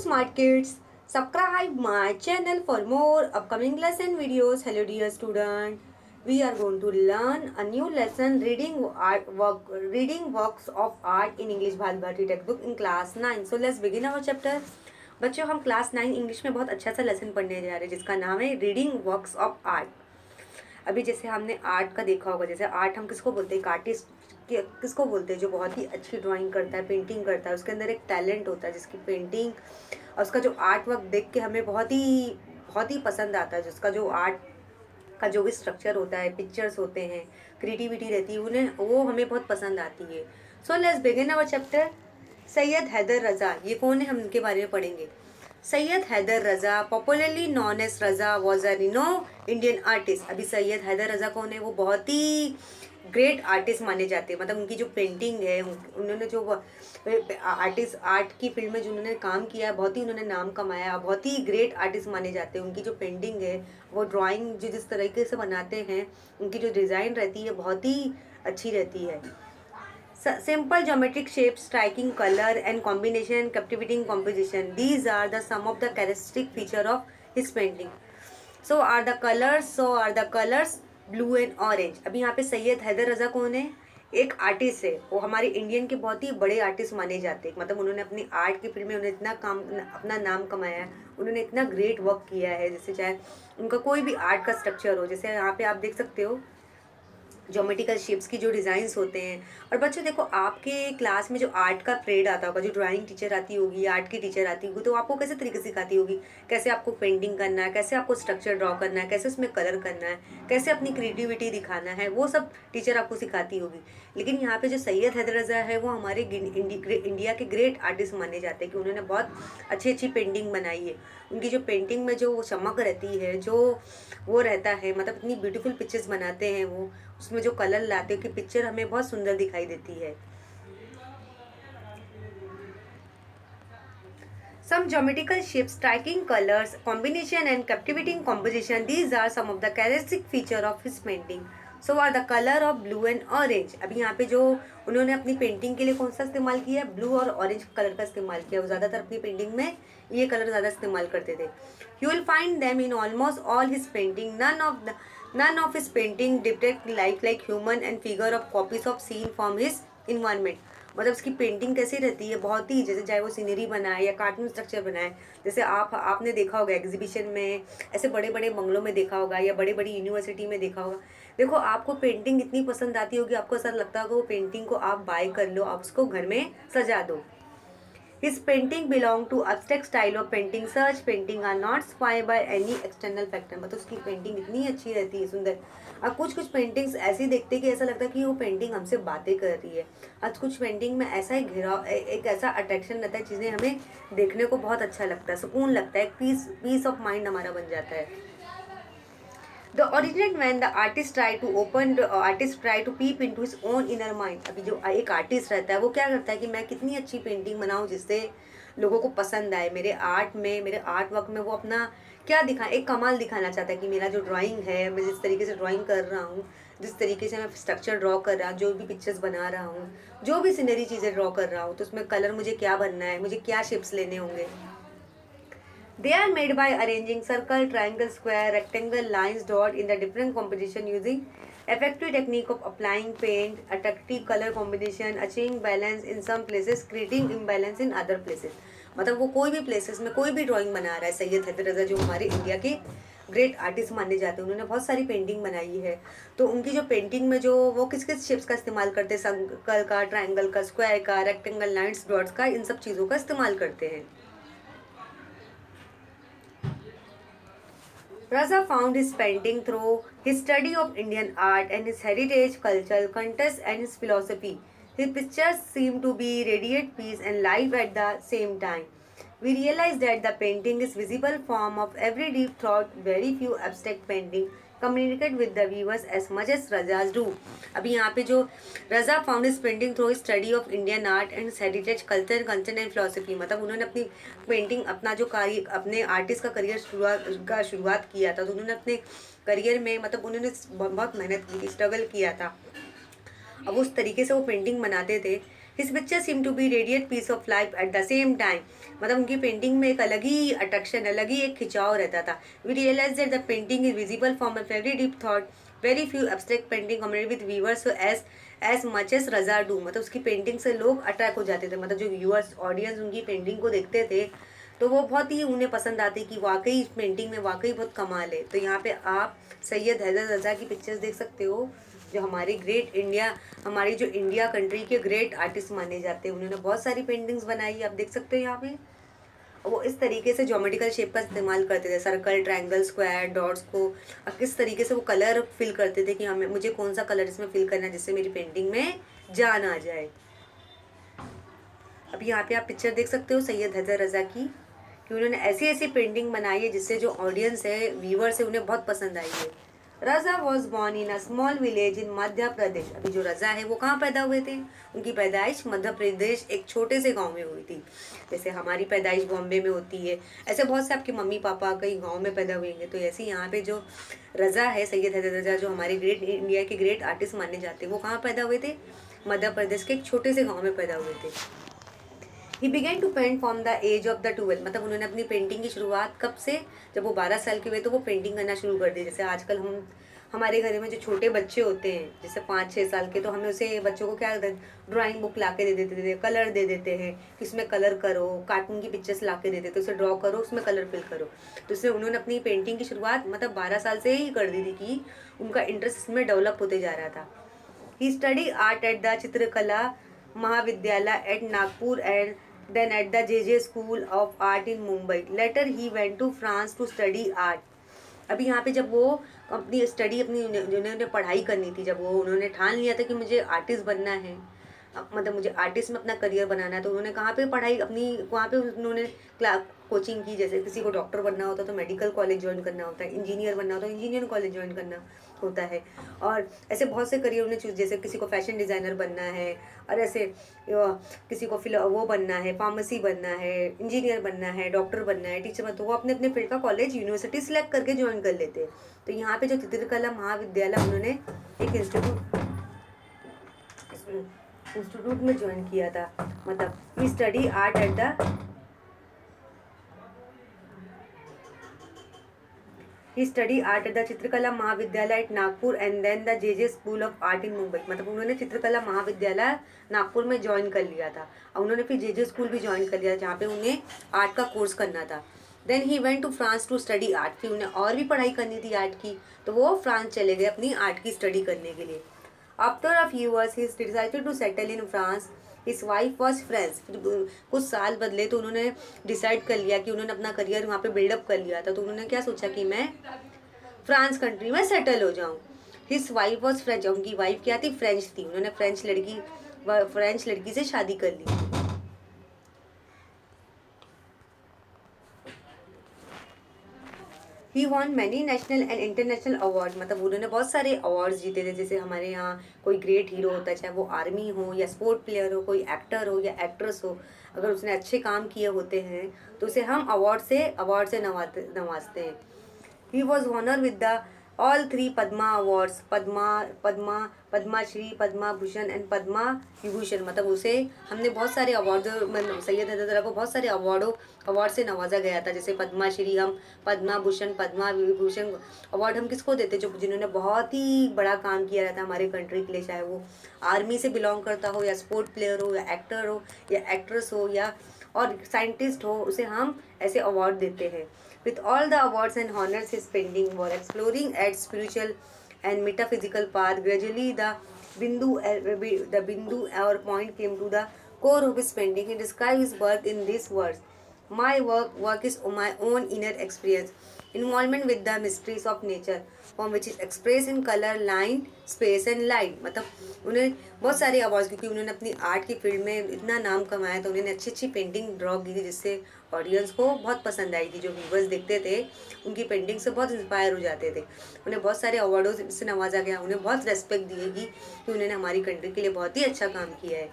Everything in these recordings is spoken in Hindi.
smart kids. Subscribe my channel for more upcoming lesson videos. Hello dear student. We are going to learn a new lesson reading works of art in English Bharat Bharati textbook in class 9. So let's begin our chapter. बच्चों हम क्लास 9 इंग्लिश में बहुत अच्छा सा लेसन पढ़ने जा रहे हैं जिसका नाम है रीडिंग वर्क्स ऑफ आर्ट। अभी जैसे हमने आर्ट का देखा होगा, जैसे आर्ट हम किसको बोलते हैं, एक आर्टिस्ट किसको बोलते हैं जो बहुत ही अच्छी ड्राइंग करता है, पेंटिंग करता है, उसके अंदर एक टैलेंट होता है जिसकी पेंटिंग और उसका जो आर्ट वर्क देख के हमें बहुत ही पसंद आता है। जिसका जो आर्ट का जो भी स्ट्रक्चर होता है, पिक्चर्स होते हैं, क्रिएटिविटी रहती है, उन्हें वो हमें बहुत पसंद आती है। So let's begin our chapter. Syed Haider Raza, ये कौन है, हम इनके बारे में पढ़ेंगे। Syed Haider Raza popularly known as Raza was a renowned Indian artist. अभी सैयद हैदर रज़ा कौन है, वो बहुत ही ग्रेट आर्टिस्ट माने जाते हैं। मतलब उनकी जो पेंटिंग है, उन्होंने जो आर्ट की फील्ड में जो उन्होंने काम किया है, बहुत ही उन्होंने नाम कमाया, बहुत ही ग्रेट आर्टिस्ट माने जाते हैं। उनकी जो पेंटिंग है, वो ड्राइंग जो जिस तरीके से बनाते हैं, उनकी जो डिज़ाइन रहती है बहुत ही अच्छी रहती है। Simple geometric shapes, striking color and combination, captivating composition. These are the some of the characteristic feature of his painting. So are the colors blue and orange. अभी यहाँ पे सैयद हैदर रज़ा कौन है, एक आर्टिस्ट है। वो हमारे इंडियन के बहुत ही बड़े आर्टिस्ट माने जाते हैं। मतलब उन्होंने अपनी आर्ट की फील्ड में उन्होंने इतना काम, अपना नाम कमाया है, उन्होंने इतना ग्रेट वर्क किया है। जैसे चाहे उनका कोई भी आर्ट का स्ट्रक्चर हो, जैसे यहाँ पे आप देख सकते हो ज्योमेट्रिकल शेप्स की जो डिज़ाइंस होते हैं। और बच्चों देखो, आपके क्लास में जो आर्ट का पीरियड आता होगा, जो ड्राइंग टीचर आती होगी, आर्ट की टीचर आती होगी, तो आपको कैसे तरीके से सिखाती होगी, कैसे आपको पेंटिंग करना है, कैसे आपको स्ट्रक्चर ड्रॉ करना है, कैसे उसमें कलर करना है, कैसे अपनी क्रिएटिविटी दिखाना है, वो सब टीचर आपको सिखाती होगी। लेकिन यहाँ पे जो सैयद हैदर रज़ा है, वो हमारे इंडिया के ग्रेट आर्टिस्ट माने जाते हैं कि उन्होंने बहुत अच्छी अच्छी पेंटिंग बनाई है। उनकी जो पेंटिंग में जो चमक रहती है, जो वो रहता है, मतलब इतनी ब्यूटीफुल पिक्चर्स बनाते हैं वो, उसमें जो कलर लाते हो कि पिक्चर हमें बहुत सुंदर दिखाई देती है। Some geometrical shapes, striking colors, combination and captivating composition. These are some of the characteristic feature of his painting. So are the color of blue and orange. अभी यहाँ पे जो उन्होंने अपनी पेंटिंग के लिए कौन सा इस्तेमाल किया है, ब्लू और ऑरेंज कलर का इस्तेमाल किया। वो ज़्यादातर अपनी पेंटिंग में ये कलर ज़्यादा इस्तेमाल करते थे। You will find them in almost all his painting. None of his painting depict life like human and figure of copies of scene from his environment. मतलब उसकी पेंटिंग कैसी रहती है, बहुत ही, जैसे चाहे वो सीनरी बनाए या कार्टून स्ट्रक्चर बनाए। जैसे आपने देखा होगा एग्जीबिशन में, ऐसे बड़े बड़े बंगलों में देखा होगा या बड़ी बड़ी यूनिवर्सिटी में देखा होगा। देखो, आपको पेंटिंग इतनी पसंद आती होगी, आपको ऐसा लगता होगा वो पेंटिंग को आप बाय कर लो, आप उसको घर में सजा दो। His painting belong to abstract style of painting. Such painting are not inspired by any external factor. मतलब उसकी पेंटिंग इतनी अच्छी रहती है, सुंदर। अब कुछ पेंटिंग्स ऐसी देखते कि ऐसा लगता है कि वो पेंटिंग हमसे बातें कर रही है। आज कुछ पेंटिंग में ऐसा ही घिराव, एक ऐसा अट्रैक्शन रहता है, चीज़ें हमें देखने को बहुत अच्छा लगता है, सुकून लगता है, पीस ऑफ माइंड हमारा बन जाता है। The originated when the artist try to peep into his own inner mind. अभी जो एक आर्टिस्ट रहता है, वो क्या करता है कि मैं कितनी अच्छी पेंटिंग बनाऊं जिससे लोगों को पसंद आए, मेरे आर्ट वर्क में वो अपना क्या दिखा, एक कमाल दिखाना चाहता है कि मेरा जो ड्राइंग है, मैं जिस तरीके से ड्राइंग कर रहा हूँ, जिस तरीके से मैं स्ट्रक्चर ड्रॉ कर रहा हूँ, जो भी पिक्चर्स बना रहा हूँ, जो भी सीनरी चीज़ें ड्रॉ कर रहा हूँ, तो उसमें कलर मुझे क्या बनना है, मुझे क्या शेप्स लेने होंगे। They are made by arranging circle, triangle, square, rectangle, lines, dot in the different composition using effective technique of applying paint, attractive color combination, achieving balance in some places, creating imbalance in other places. मतलब वो कोई भी प्लेसेस में कोई भी ड्राइंग बना रहा है। सैयद हैदर रज़ा जो हमारे इंडिया के ग्रेट आर्टिस्ट माने जाते हैं, उन्होंने बहुत सारी पेंटिंग बनाई है। तो उनकी जो पेंटिंग में जो वो किस किस शेप्स का इस्तेमाल करते हैं, सर्कल का, ट्राइंगल का, स्क्वायर का, रेक्टेंगल, लाइन्स, डॉट्स का, इन सब चीज़ों का इस्तेमाल करते हैं। Raza found his painting through his study of Indian art and his heritage, cultural context and his philosophy. His pictures seem to be radiate peace and life at the same time. We realize that the painting is visible form of every deep thought. Very few abstract painting communicate with the viewers as much as Raza's do. अभी यहाँ पे जो Raza found is painting through study of Indian art and heritage, culture, consent and philosophy. मतलब उन्होंने अपनी पेंटिंग, अपना जो कार्य, अपने आर्टिस्ट का करियर शुरुआत किया था, तो उन्होंने अपने करियर में, मतलब उन्होंने बहुत मेहनत की, स्ट्रगल किया था। अब उस तरीके से वो पेंटिंग बनाते थे his picture seem to be radiate peace of life at the same time. मतलब उनकी पेंटिंग में एक अलग ही अट्रैक्शन, अलग ही एक खिंचाव रहता था। We realize that the painting is visible from a very deep thought, very few abstract painting communicate with viewers as much as Raza do. मतलब उसकी पेंटिंग से लोग अट्रैक्ट हो जाते थे, मतलब जो व्यूअर्स ऑडियंस उनकी पेंटिंग को देखते थे तो वो बहुत ही उन्हें पसंद आती कि वाकई इस पेंटिंग में वाकई बहुत कमाल है। तो यहाँ पे आप सैयद हैदर रजा की पिक्चर्स देख सकते हो, जो हमारी ग्रेट इंडिया, हमारी जो इंडिया कंट्री के ग्रेट आर्टिस्ट माने जाते हैं। उन्होंने बहुत सारी पेंटिंग्स बनाई, आप देख सकते हो यहाँ पे। वो इस तरीके से ज्योमेट्रिकल शेप का इस्तेमाल करते थे, सर्कल, ट्रायंगल, स्क्वायर, डॉट्स को। और किस तरीके से वो कलर फिल करते थे कि हमें मुझे कौन सा कलर इसमें फिल करना है जिससे मेरी पेंटिंग में जान आ जाए। अब यहाँ पे आप पिक्चर देख सकते हो सैयद हैदर रजा की, कि उन्होंने ऐसी ऐसी पेंटिंग बनाई है जिससे जो ऑडियंस है, व्यूअर्स है, उन्हें बहुत पसंद आई है। Raza was born in a small village in Madhya Pradesh. अभी जो रजा है वो कहाँ पैदा हुए थे? उनकी पैदाइश मध्य प्रदेश एक छोटे से गांव में हुई थी। जैसे हमारी पैदाइश बॉम्बे में होती है, ऐसे बहुत से आपके मम्मी पापा कई गांव में पैदा हुए हैं। तो ऐसे यहाँ पे जो रजा है, सैयद हैदर रजा, जो हमारे ग्रेट इंडिया के ग्रेट आर्टिस्ट माने जाते हैं, वो कहाँ पैदा हुए थे? मध्य प्रदेश के एक छोटे से गाँव में पैदा हुए थे। He begin to paint from the age of the 12। मतलब उन्होंने अपनी पेंटिंग की शुरुआत कब से? जब वो 12 साल के हुए तो वो पेंटिंग करना शुरू कर दी। जैसे आजकल हम हमारे घर में जो छोटे बच्चे होते हैं, जैसे 5-6 साल के, तो हमें उसे बच्चों को क्या ड्राइंग बुक ला के दे देते थे, कलर दे देते हैं कि इसमें कलर करो, कार्टून की पिक्चर्स ला के दे देते, उसे ड्रॉ करो, उसमें कलर फिल करो। तो इससे उन्होंने अपनी पेंटिंग की शुरुआत मतलब 12 साल से ही कर दी थी कि उनका इंटरेस्ट इसमें डेवलप होते जा रहा था। He study art at the Chitrakala Mahavidyalaya at Nagpur and then at the JJ School of Art in Mumbai. Later he went to France to study art. अभी यहाँ पे जब वो अपनी स्टडी, अपनी उन्होंने पढ़ाई करनी थी, जब वो उन्होंने ठान लिया था कि मुझे आर्टिस्ट बनना है, मतलब मुझे आर्टिस्ट में अपना करियर बनाना है, तो उन्होंने कहाँ पे पढ़ाई अपनी, वहाँ पे उन्होंने कोचिंग की। जैसे किसी को डॉक्टर बनना होता तो मेडिकल कॉलेज ज्वाइन करना होता है, इंजीनियर बनना होता है तो इंजीनियर कॉलेज ज्वाइन करना होता है। और ऐसे बहुत से करियर उन्हें चूज, जैसे किसी को फैशन डिज़ाइनर बनना है, और ऐसे किसी को वो बनना है, फार्मेसी बनना है, इंजीनियर बनना है, डॉक्टर बनना है, टीचर बनना, तो वो अपने अपने फील्ड का कॉलेज यूनिवर्सिटी सिलेक्ट करके ज्वाइन कर लेते हैं। तो यहाँ पे जो चित्रकला महाविद्यालय, उन्होंने एक इंस्टीट्यूट में ज्वाइन किया था। मतलब we study art at the he study art at the Chitrakala Mahavidyalaya at Nagpur and then the JJ school of art in Mumbai. मतलब उन्होंने चित्रकला महाविद्यालय नागपुर में ज्वाइन कर लिया था और उन्होंने फिर JJ स्कूल भी ज्वाइन कर लिया जहाँ पे उन्हें आर्ट का कोर्स करना था। Then he went to France to study art. फिर उन्हें और भी पढ़ाई करनी थी आर्ट की, तो वो फ्रांस चले गए अपनी आर्ट की स्टडी करने के लिए। After a few years he decided to settle in France. His wife was French. कुछ साल बदले तो उन्होंने डिसाइड कर लिया कि उन्होंने अपना करियर वहाँ पे बिल्डअप कर लिया था, तो उन्होंने क्या सोचा कि मैं फ्रांस कंट्री में सेटल हो जाऊँ। His wife was French. उनकी वाइफ क्या थी? फ्रेंच थी। उन्होंने फ्रेंच लड़की से शादी कर ली। He won many national and international award. मतलब उन्होंने बहुत सारे अवार्ड्स जीते थे। जैसे हमारे यहाँ कोई ग्रेट हीरो होता है, चाहे वो आर्मी हो या स्पोर्ट प्लेयर हो, कोई एक्टर हो या एक्ट्रेस हो, अगर उसने अच्छे काम किए होते हैं तो उसे हम अवार्ड से नवाजते हैं। He was honour with the all 3 Padma awards, Padmashri, Padma Bhushan and Padma Vibhushan. मतलब उसे हमने बहुत सारे अवार्ड, सैयद हैदर को बहुत सारे अवार्ड से नवाजा गया था। जैसे पद्माश्री, हम पद्मा भूषण, पद्मा विभूषण अवार्ड हम किसको देते? जो जिन्होंने बहुत ही बड़ा काम किया रहता है हमारे कंट्री के लिए, चाहे वो आर्मी से बिलोंग करता हो या स्पोर्ट प्लेयर हो या एक्टर हो या एक्ट्रेस हो या और साइंटिस्ट हो, उसे हम ऐसे अवार्ड देते हैं। With all the awards and honors his painting were exploring at spiritual and metaphysical path, gradually the bindu or point came to the core of his painting. He described his work in these words: "My work is my own inner experience, involvement with the mysteries of nature, from which is expressed in color, line, space and light." मतलब उन्हें बहुत सारे अवार्ड्स, क्योंकि उन्होंने अपनी आर्ट की फील्ड में इतना नाम कमाया, तो उन्होंने अच्छी अच्छी पेंटिंग ड्रॉ की थी जिससे ऑडियंस को बहुत पसंद आई थी। जो व्यूवर्स देखते थे उनकी पेंटिंग से बहुत इंस्पायर हो जाते थे। उन्हें बहुत सारे अवार्डों से नवाजा गया, उन्हें बहुत रेस्पेक्ट दिएगी कि उन्होंने हमारी कंट्री के लिए बहुत ही अच्छा काम किया है।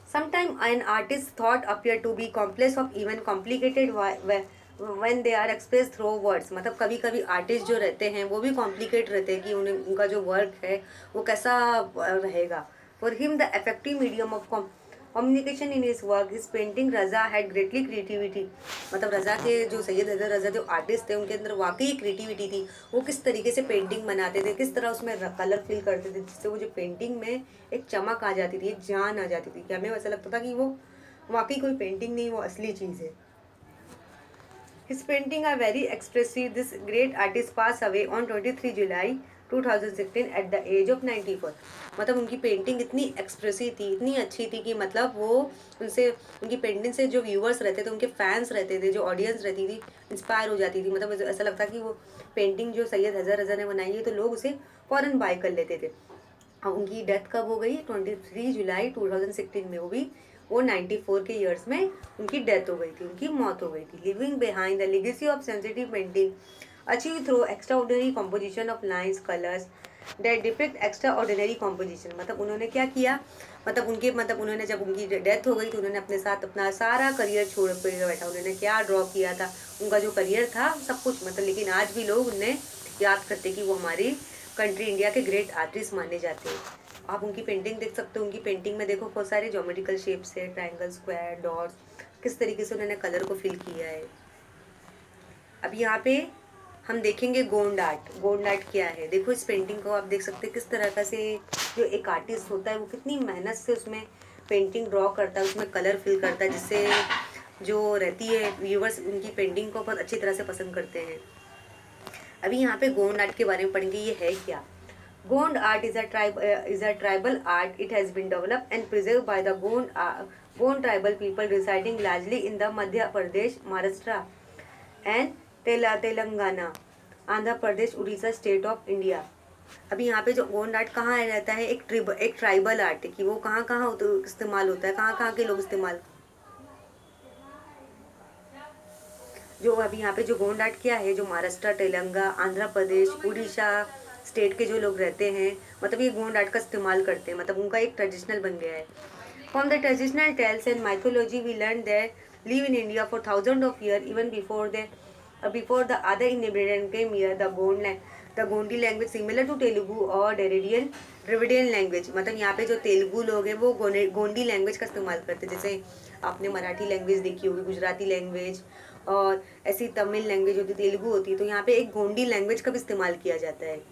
Sometimes an artist's thought appear to be complex or even complicated when they are express through words, मतलब कभी कभी आर्टिस्ट जो रहते हैं वो भी कॉम्प्लिकेट रहते हैं कि उन्हें उनका जो वर्क है वो कैसा रहेगा। For him the effective medium of communication in his work his painting Raza had greatly creativity, मतलब रजा के जो सैयद हैदर रजा जो आर्टिस्ट थे उनके अंदर वाकई क्रिएटिविटी थी। वो किस तरीके से पेंटिंग बनाते थे, किस तरह उसमें कलर फिल करते थे, जिससे वो जो पेंटिंग में एक चमक आ जाती थी, एक जान आ जाती थी कि हमें ऐसा लगता था कि वो वाकई कोई पेंटिंग नहीं, वो असली चीज़ है। His paintings are very expressive. This great artist passed away on 23 July 2016 at the age of 94। मतलब उनकी पेंटिंग इतनी एक्सप्रेसिव थी, इतनी अच्छी थी कि मतलब वो उनसे उनकी पेंटिंग से जो व्यूअर्स रहते थे, उनके फैंस रहते थे, जो ऑडियंस रहती थी, इंस्पायर हो जाती थी। मतलब ऐसा लगता कि वो पेंटिंग जो सैयद हैदर रजा ने बनाई है तो लोग उसे फ़ौरन बाय कर लेते थे। अब उनकी डेथ कब हो गई? 23 जुलाई 2016 में। वो 94 के ईयर्स में उनकी डेथ हो गई थी, उनकी मौत हो गई थी। Living behind the legacy of sensitive painting achieve through extraordinary composition of lines colours that depict extraordinary composition. मतलब उन्होंने क्या किया, मतलब उन्होंने जब उनकी डेथ हो गई तो उन्होंने अपने साथ अपना सारा करियर छोड़ कर बैठा। उन्होंने क्या ड्रॉ किया था, उनका जो करियर था सब कुछ, मतलब लेकिन आज भी लोग उन्हें याद करते कि वो हमारी कंट्री इंडिया के ग्रेट आर्टिस्ट माने जाते हैं। आप उनकी पेंटिंग देख सकते हो। उनकी पेंटिंग में देखो बहुत सारे ज्योमेट्रिकल शेप्स है, ट्रायंगल, स्क्वायर, डॉट्स, किस तरीके से उन्होंने कलर को फिल किया है। अब यहाँ पे हम देखेंगे गोंड आर्ट। गोंड आर्ट क्या है? देखो इस पेंटिंग को आप देख सकते हैं किस तरह का से जो एक आर्टिस्ट होता है वो कितनी मेहनत से उसमें पेंटिंग ड्रॉ करता है, उसमें कलर फिल करता है, जिससे जो रहती है व्यूवर्स उनकी पेंटिंग को बहुत अच्छी तरह से पसंद करते हैं। अभी यहाँ पे गोंड आर्ट के बारे में पढ़ेंगे, ये है क्या। Gond art is a tribal art. It has been developed and preserved by the Gond tribal people residing largely in the Madhya Pradesh, Maharashtra, and Telangana, Andhra Pradesh, Odisha state of India। अभी यहाँ पे जो गोंड आर्ट कहाँ रहता है, एक ट्राइबल आर्ट है कि वो कहाँ कहाँ इस्तेमाल होता है, कहाँ कहाँ के लोग इस्तेमाल। जो अभी यहाँ पे जो गोंड आर्ट क्या है, जो महाराष्ट्र, तेलंगाना, आंध्र प्रदेश, उड़ीसा स्टेट के जो लोग रहते हैं, मतलब ये गोंड आर्ट का इस्तेमाल करते हैं, मतलब उनका एक ट्रेडिशनल बन गया है। From the traditional tales and mythology we learn that live in India for thousand of year even before the other independent came here. The Gondi language similar to Telugu और द्रविडियन लैंग्वेज। मतलब यहाँ पे जो तेलुगु लोग हैं वो गोंडी लैंग्वेज का इस्तेमाल करते हैं। जैसे आपने मराठी लैंग्वेज देखी होगी, गुजराती लैंग्वेज, और ऐसी तमिल लैंग्वेज होती, तेलुगु होती है, तो यहाँ पे एक गोंडी लैंग्वेज का भी इस्तेमाल किया जाता है।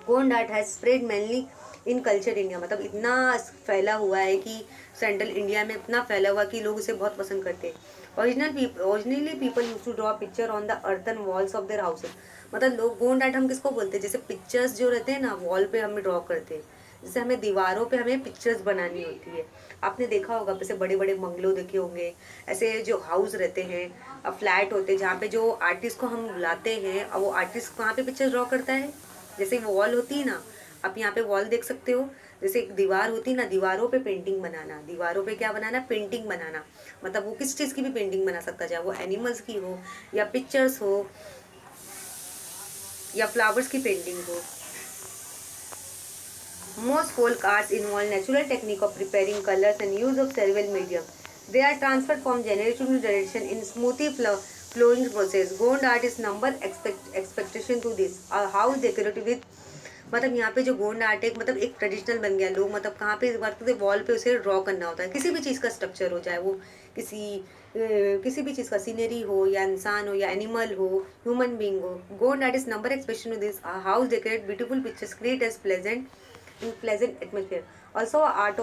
Gond art has spread mainly in culture India. मतलब इतना फैला हुआ है कि सेंट्रल इंडिया में इतना फैला हुआ कि लोग उसे बहुत पसंद करते हैं। Originally people use to draw picture on the earthen walls of their houses. मतलब लोग गोंड आर्ट हम किसको बोलते हैं, जैसे पिक्चर्स जो रहते हैं ना वॉल पे हमें ड्रॉ करते हैं, जैसे हमें दीवारों पे हमें पिक्चर्स बनानी होती है। आपने देखा होगा, जैसे बड़े बड़े बंगलो देखे होंगे, ऐसे जो हाउस रहते हैं, फ्लैट होते हैं, जहाँ पे जो आर्टिस्ट को हम बुलाते हैं और वो आर्टिस्ट कहाँ पे पिक्चर ड्रॉ करता है, जैसे वो वॉल होती है ना, आप यहाँ पे वॉल देख सकते हो, जैसे एक दीवार होती है ना, दीवारों पे पेंटिंग बनाना, दीवारों पे क्या बनाना, पेंटिंग बनाना। मतलब वो किस चीज़ की भी पेंटिंग बना सकता है, चाहे वो एनिमल्स की हो या पिक्चर्स हो या फ्लावर्स की पेंटिंग हो। Most folk arts involve natural technique of preparing colors and use of several medium. They are transferred from generation to generation in smoothly flowing process. Gond art is number expectation to this. A house decorated with, मतलब यहाँ पे जो गोंड आर्ट है मतलब एक ट्रेडिशनल बन गया। लोग मतलब कहाँ पे करते थे, वॉल पे उसे ड्रॉ करना होता है, किसी भी चीज़ का स्ट्रक्चर हो, चाहे वो किसी भी चीज़ का सीनरी हो या इंसान हो या एनिमल हो, ह्यूमन बींग हो। Gond art is number expression of this house decorate beautiful pictures create as pleasant in pleasant atmosphere. Also art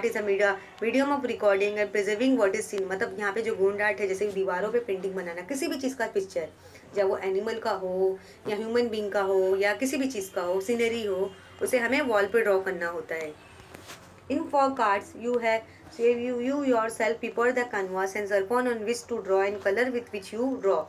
is a medium of recording and preserving what is seen। मतलब यहाँ पे जो गोंड आर्ट है, जैसे दीवारों पे पेंटिंग बनाना, किसी भी चीज़ का पिक्चर, चाहे वो एनिमल का हो या ह्यूमन बींग का हो या किसी भी चीज़ का हो, सीनरी हो, उसे हमें वॉल पे ड्रॉ करना होता है। In folk arts, you yourself prepare the canvas and surface on which to draw and color with which you draw.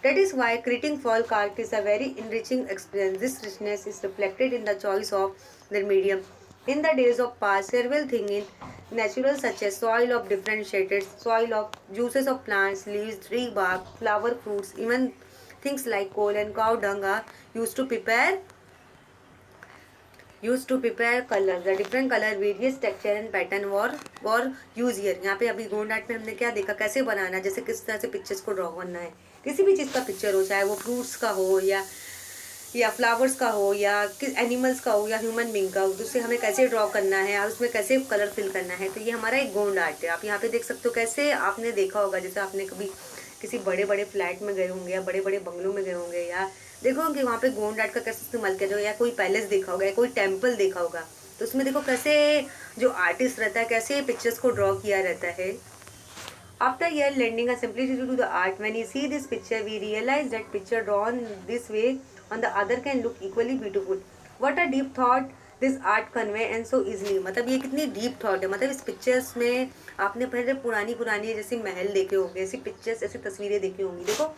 That is why creating folk art is a very enriching experience. This richness is reflected in the choice of their medium. In the days of past, several things in natural such as soil of different shades, soil of juices of plants, leaves, tree bark, flower, fruits, even things like coal and cow dung are used to prepare use to prepare colour the different colour various texture and pattern were use year. यहाँ पे अभी गोंड आर्ट में हमने क्या देखा, कैसे बनाना, जैसे किस तरह से पिक्चर्स को ड्रॉ करना है। किसी भी चीज़ का पिक्चर हो, चाहे वो फ्रूट्स का हो या फ्लावर्स का हो या किस एनिमल्स का हो या ह्यूमन बींग का हो, तो उससे हमें कैसे ड्रॉ करना है और उसमें कैसे कलर फिल करना है। तो ये हमारा एक गोंड आर्ट है। आप यहाँ पे देख सकते हो कैसे आपने देखा होगा, जैसे आपने कभी किसी बड़े बड़े फ्लैट में गए होंगे या बड़े बड़े बंगलों में गए होंगे या देखो होंगे वहाँ पे गोंड आर्ट का कैसे इस्तेमाल किया जाए, या कोई पैलेस देखा होगा या कोई टेम्पल देखा होगा, तो उसमें देखो कैसे जो आर्टिस्ट रहता है कैसे पिक्चर्स को ड्रॉ किया रहता है। After year lending a simplicity to the art, when you see this picture, we realize that picture drawn this way on the other can look equally beautiful. What a deep thought this art convey and so easily. मतलब ये कितनी deep thought है। मतलब इस पिक्चर्स में आपने पहले पुरानी पुरानी जैसे महल देखे होंगे, ऐसी पिक्चर्स ऐसी तस्वीरें देखी होंगी। देखो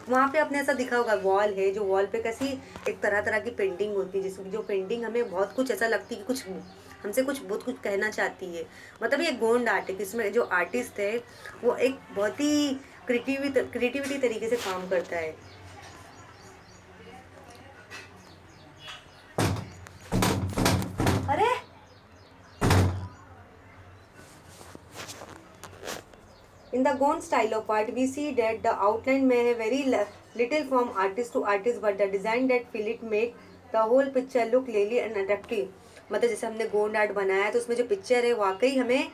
वहाँ पे आपने ऐसा दिखा होगा, वॉल है जो वॉल पे कैसी एक तरह तरह की पेंटिंग होती है, जिसमें जो पेंटिंग हमें बहुत कुछ ऐसा लगती है कि कुछ हमसे कुछ बहुत कुछ कहना चाहती है। मतलब ये गोंड आर्ट है, इसमें जो आर्टिस्ट है वो एक बहुत ही क्रिएटिविटी तरीके से काम करता है। अरे in the Gond style of art, we see that the outline may have very little from artist to artist, but the design that fill it make the whole picture look really and attractive. मतलब जैसे हमने गोंड आर्ट बनाया है तो उसमें जो पिक्चर है वाकई हमें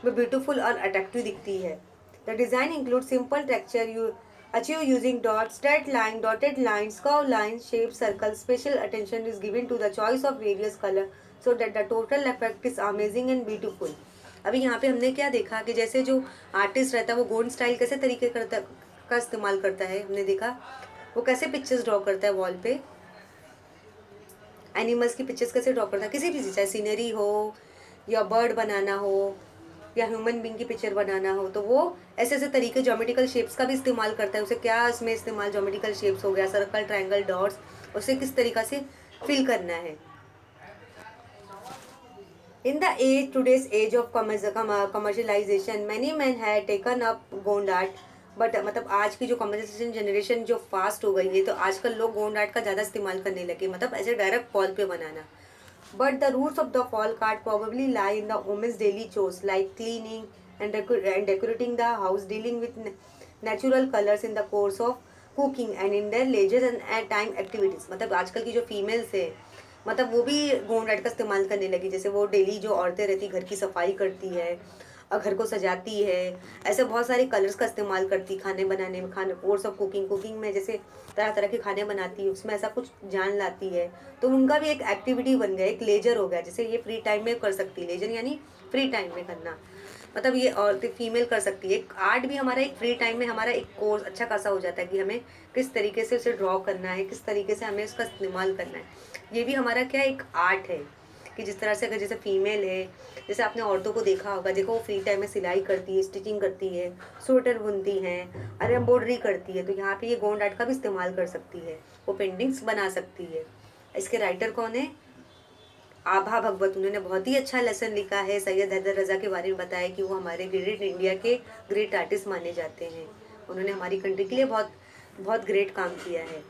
ब्यूटीफुल और अट्रैक्टिव दिखती है। The design include simple texture you achieve using dot straight line dotted lines curve lines shape circle special attention is given to the choice of various colour so that the total effect is amazing and beautiful. अभी यहाँ पे हमने क्या देखा कि जैसे जो आर्टिस्ट रहता है वो गोंड स्टाइल कैसे तरीके करता का इस्तेमाल करता है। हमने देखा वो कैसे पिक्चर्स ड्रॉ करता है वॉल पे, एनिमल्स की पिक्चर्स कैसे ड्रॉ करता है, किसी भी चीज़ चाहे सीनरी हो या बर्ड बनाना हो या ह्यूमन बींग की पिक्चर बनाना हो, तो वो ऐसे ऐसे तरीके ज्योमेट्रिकल शेप्स का भी इस्तेमाल करता है। उसे क्या इसमें इस्तेमाल ज्योमेट्रिकल शेप्स हो गया, सर्कल ट्रायंगल डॉट्स, उसे किस तरीका से फिल करना है। In the today's age of commercialization, many men have taken up Gond art, but मतलब आज की जो कमर्शियलाइजेशन जनरेशन जो फास्ट हो गई है, तो आजकल लोग गोंड आर्ट का ज़्यादा इस्तेमाल करने लगे, मतलब ऐसे डायरेक्ट फॉल पे बनाना। But the roots of the fall card probably lie in the women's daily chores like cleaning and decorating the house, dealing with natural colors in the course of cooking and in their leisure and time activities. मतलब आजकल की जो फीमेल्स है मतलब वो भी गोंड आर्ट का इस्तेमाल करने लगी। जैसे वो डेली जो औरतें रहती घर की सफाई करती है और घर को सजाती है, ऐसे बहुत सारे कलर्स का इस्तेमाल करती खाने बनाने में, खाने कोर्स ऑफ कुकिंग में जैसे तरह तरह के खाने बनाती है, उसमें ऐसा कुछ जान लाती है, तो उनका भी एक एक्टिविटी बन गया, एक लेजर हो गया। जैसे ये फ्री टाइम में कर सकती है, लेजर यानी फ्री टाइम में करना, मतलब ये औरतें फीमेल कर सकती है। एक आर्ट भी हमारा एक फ्री टाइम में हमारा एक कोर्स अच्छा खासा हो जाता है कि हमें किस तरीके से उसे ड्रॉ करना है, किस तरीके से हमें उसका इस्तेमाल करना है। ये भी हमारा क्या एक आर्ट है कि जिस तरह से अगर जैसे फीमेल है, जैसे आपने औरतों को देखा होगा, देखो वो फ्री टाइम में सिलाई करती है, स्टिचिंग करती है, स्वेटर बुनती हैं, अरे एम्ब्रॉयडरी करती है, तो यहाँ पे ये गोंड आर्ट का भी इस्तेमाल कर सकती है, वो पेंटिंग्स बना सकती है। इसके राइटर कौन है? आभा भगवत। उन्होंने बहुत ही अच्छा लेसन लिखा है, सैयद हैदर रज़ा के बारे में बताया कि वो हमारे ग्रेट इंडिया के ग्रेट आर्टिस्ट माने जाते हैं। उन्होंने हमारी कंट्री के लिए बहुत बहुत ग्रेट काम किया है।